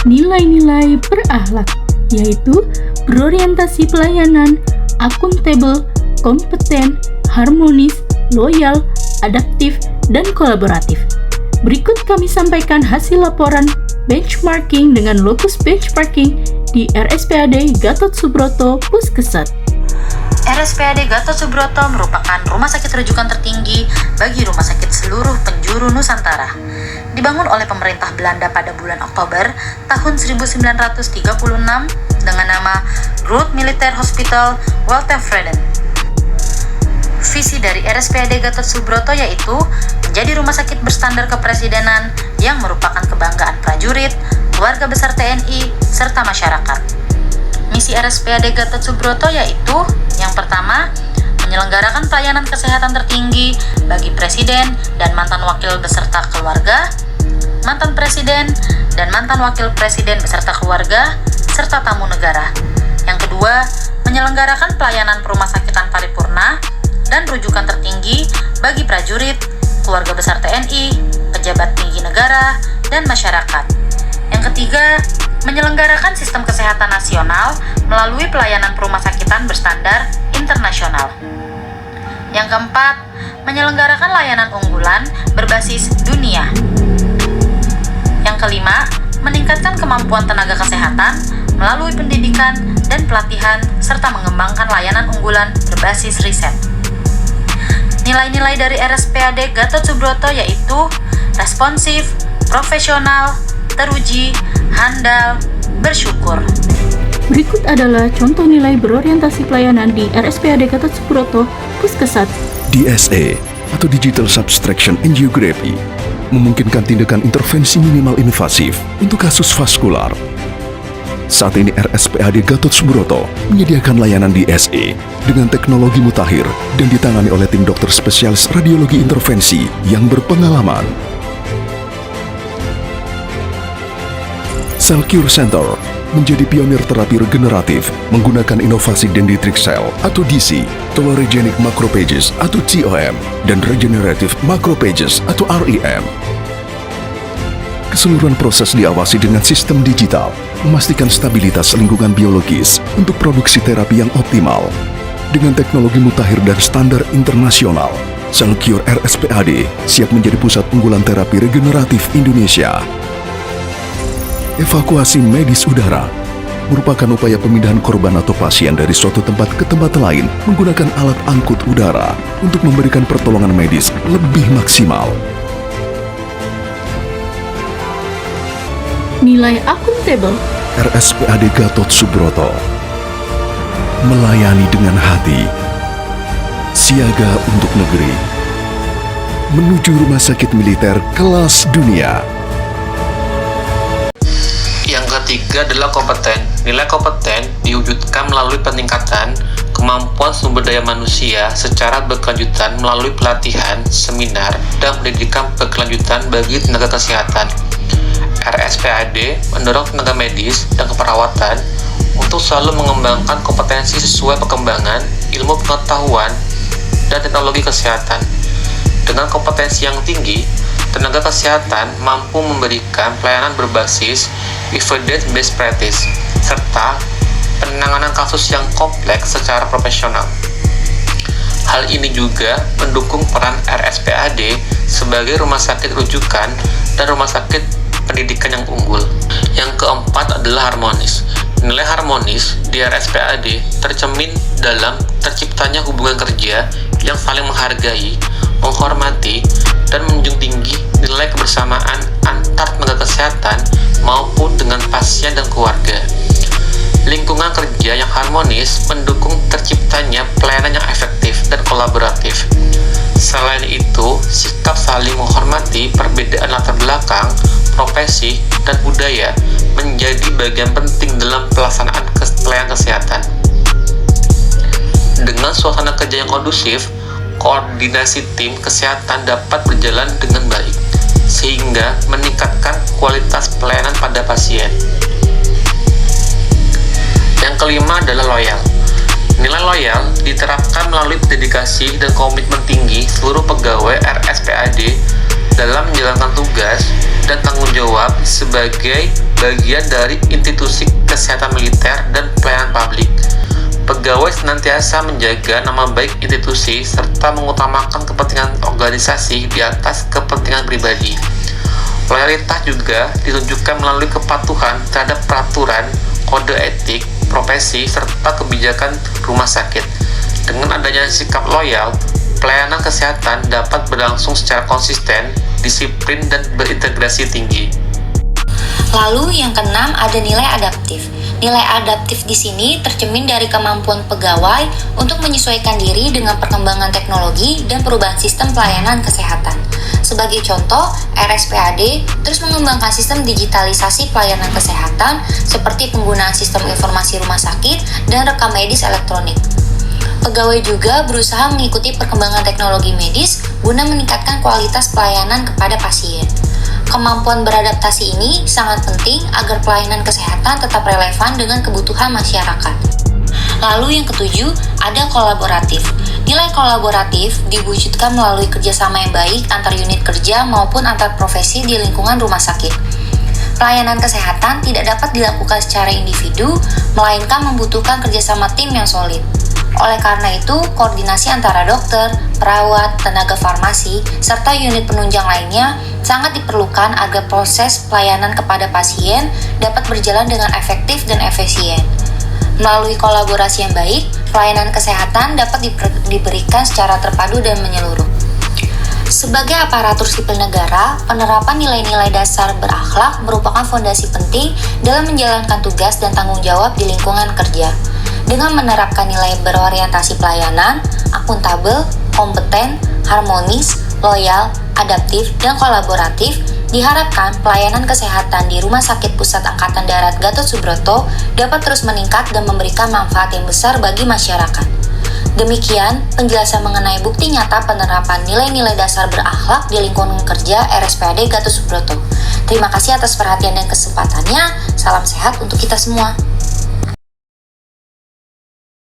nilai-nilai berakhlak, yaitu berorientasi pelayanan, akuntabel, kompeten, harmonis, loyal, adaptif, dan kolaboratif. Berikut kami sampaikan hasil laporan benchmarking dengan lokus benchmarking di RSPAD Gatot Subroto Puskesat. RSPAD Gatot Subroto merupakan rumah sakit rujukan tertinggi bagi rumah sakit seluruh penjuru Nusantara. Dibangun oleh pemerintah Belanda pada bulan Oktober tahun 1936 dengan nama Groot Militair Hospital Waltervreden. Visi dari RSPAD Gatot Subroto yaitu menjadi rumah sakit berstandar kepresidenan yang merupakan kebanggaan prajurit, keluarga besar TNI, serta masyarakat. Misi RSPAD Gatot Subroto yaitu yang pertama, menyelenggarakan pelayanan kesehatan tertinggi bagi presiden dan mantan wakil beserta keluarga, mantan presiden dan mantan wakil presiden beserta keluarga, serta tamu negara. Yang kedua, menyelenggarakan pelayanan perumasakitan paripurna dan rujukan tertinggi bagi prajurit, keluarga besar TNI, pejabat tinggi negara, dan masyarakat. Yang ketiga, menyelenggarakan sistem kesehatan nasional melalui pelayanan perumasakitan berstandar internasional. Yang keempat, menyelenggarakan layanan unggulan berbasis dunia. Yang kelima, meningkatkan kemampuan tenaga kesehatan melalui pendidikan dan pelatihan serta mengembangkan layanan unggulan berbasis riset. Nilai-nilai dari RSPAD Gatot Subroto yaitu responsif, profesional, teruji, handal, bersyukur. Berikut adalah contoh nilai berorientasi pelayanan di RSPAD Gatot Subroto Puskesat. DSA atau Digital Subtraction Angiography memungkinkan tindakan intervensi minimal invasif untuk kasus vaskular. Saat ini RSPAD Gatot Subroto menyediakan layanan DSA dengan teknologi mutakhir dan ditangani oleh tim dokter spesialis radiologi intervensi yang berpengalaman. Cell Cure Center menjadi pionir terapi regeneratif menggunakan inovasi dendritic cell atau DC, tolerogenic macrophages atau TOM, dan regenerative macrophages atau REM. Keseluruhan proses diawasi dengan sistem digital, memastikan stabilitas lingkungan biologis untuk produksi terapi yang optimal. Dengan teknologi mutakhir dan standar internasional, Cell Cure RSPAD siap menjadi pusat unggulan terapi regeneratif Indonesia. Evakuasi medis udara merupakan upaya pemindahan korban atau pasien dari suatu tempat ke tempat lain menggunakan alat angkut udara untuk memberikan pertolongan medis lebih maksimal. Nilai akuntabel RSPAD Gatot Subroto melayani dengan hati, siaga untuk negeri, menuju rumah sakit militer kelas dunia. Yang ketiga adalah kompeten. Nilai kompeten diwujudkan melalui peningkatan kemampuan sumber daya manusia secara berkelanjutan melalui pelatihan, seminar, dan pendidikan berkelanjutan bagi tenaga kesehatan. RSPAD mendorong tenaga medis dan keperawatan untuk selalu mengembangkan kompetensi sesuai perkembangan ilmu pengetahuan dan teknologi kesehatan. Dengan kompetensi yang tinggi, tenaga kesehatan mampu memberikan pelayanan berbasis evidence-based practice serta penanganan kasus yang kompleks secara profesional. Hal ini juga mendukung peran RSPAD sebagai rumah sakit rujukan dan rumah sakit pendidikan yang unggul. Yang keempat adalah harmonis. Nilai harmonis di RSPAD tercermin dalam terciptanya hubungan kerja yang saling menghargai, menghormati, dan menjunjung tinggi nilai kebersamaan antar tenaga kesehatan maupun dengan pasien dan keluarga. Lingkungan kerja yang harmonis mendukung terciptanya pelayanan yang efektif dan kolaboratif. Selain itu, sikap saling menghormati perbedaan latar belakang, profesi, dan budaya menjadi bagian penting dalam pelaksanaan pelayanan kesehatan. Dengan suasana kerja yang kondusif, koordinasi tim kesehatan dapat berjalan dengan baik, sehingga meningkatkan kualitas pelayanan pada pasien. Yang kelima adalah loyal. Nilai loyal diterapkan melalui dedikasi dan komitmen tinggi seluruh pegawai RSPAD dalam menjalankan tugas dan tanggung jawab jawab sebagai bagian dari institusi kesehatan militer dan pelayanan publik. Pegawai senantiasa menjaga nama baik institusi serta mengutamakan kepentingan organisasi di atas kepentingan pribadi. Loyalitas juga ditunjukkan melalui kepatuhan terhadap peraturan, kode etik, profesi, serta kebijakan rumah sakit. Dengan adanya sikap loyal, pelayanan kesehatan dapat berlangsung secara konsisten, disiplin, dan berintegrasi tinggi. Lalu yang keenam ada nilai adaptif. Nilai adaptif di sini tercermin dari kemampuan pegawai untuk menyesuaikan diri dengan perkembangan teknologi dan perubahan sistem pelayanan kesehatan. Sebagai contoh, RSPAD terus mengembangkan sistem digitalisasi pelayanan kesehatan seperti penggunaan sistem informasi rumah sakit dan rekam medis elektronik. Pegawai juga berusaha mengikuti perkembangan teknologi medis guna meningkatkan kualitas pelayanan kepada pasien. Kemampuan beradaptasi ini sangat penting agar pelayanan kesehatan tetap relevan dengan kebutuhan masyarakat. Lalu yang ketujuh, ada kolaboratif. Nilai kolaboratif diwujudkan melalui kerjasama yang baik antar unit kerja maupun antar profesi di lingkungan rumah sakit. Pelayanan kesehatan tidak dapat dilakukan secara individu, melainkan membutuhkan kerjasama tim yang solid. Oleh karena itu, koordinasi antara dokter, perawat, tenaga farmasi, serta unit penunjang lainnya sangat diperlukan agar proses pelayanan kepada pasien dapat berjalan dengan efektif dan efisien. Melalui kolaborasi yang baik, pelayanan kesehatan dapat diberikan secara terpadu dan menyeluruh. Sebagai aparatur sipil negara, penerapan nilai-nilai dasar berakhlak merupakan fondasi penting dalam menjalankan tugas dan tanggung jawab di lingkungan kerja. Dengan menerapkan nilai berorientasi pelayanan, akuntabel, kompeten, harmonis, loyal, adaptif, dan kolaboratif, diharapkan pelayanan kesehatan di Rumah Sakit Pusat Angkatan Darat Gatot Subroto dapat terus meningkat dan memberikan manfaat yang besar bagi masyarakat. Demikian penjelasan mengenai bukti nyata penerapan nilai-nilai dasar berakhlak di lingkungan kerja RSPAD Gatot Subroto. Terima kasih atas perhatian dan kesempatannya. Salam sehat untuk kita semua.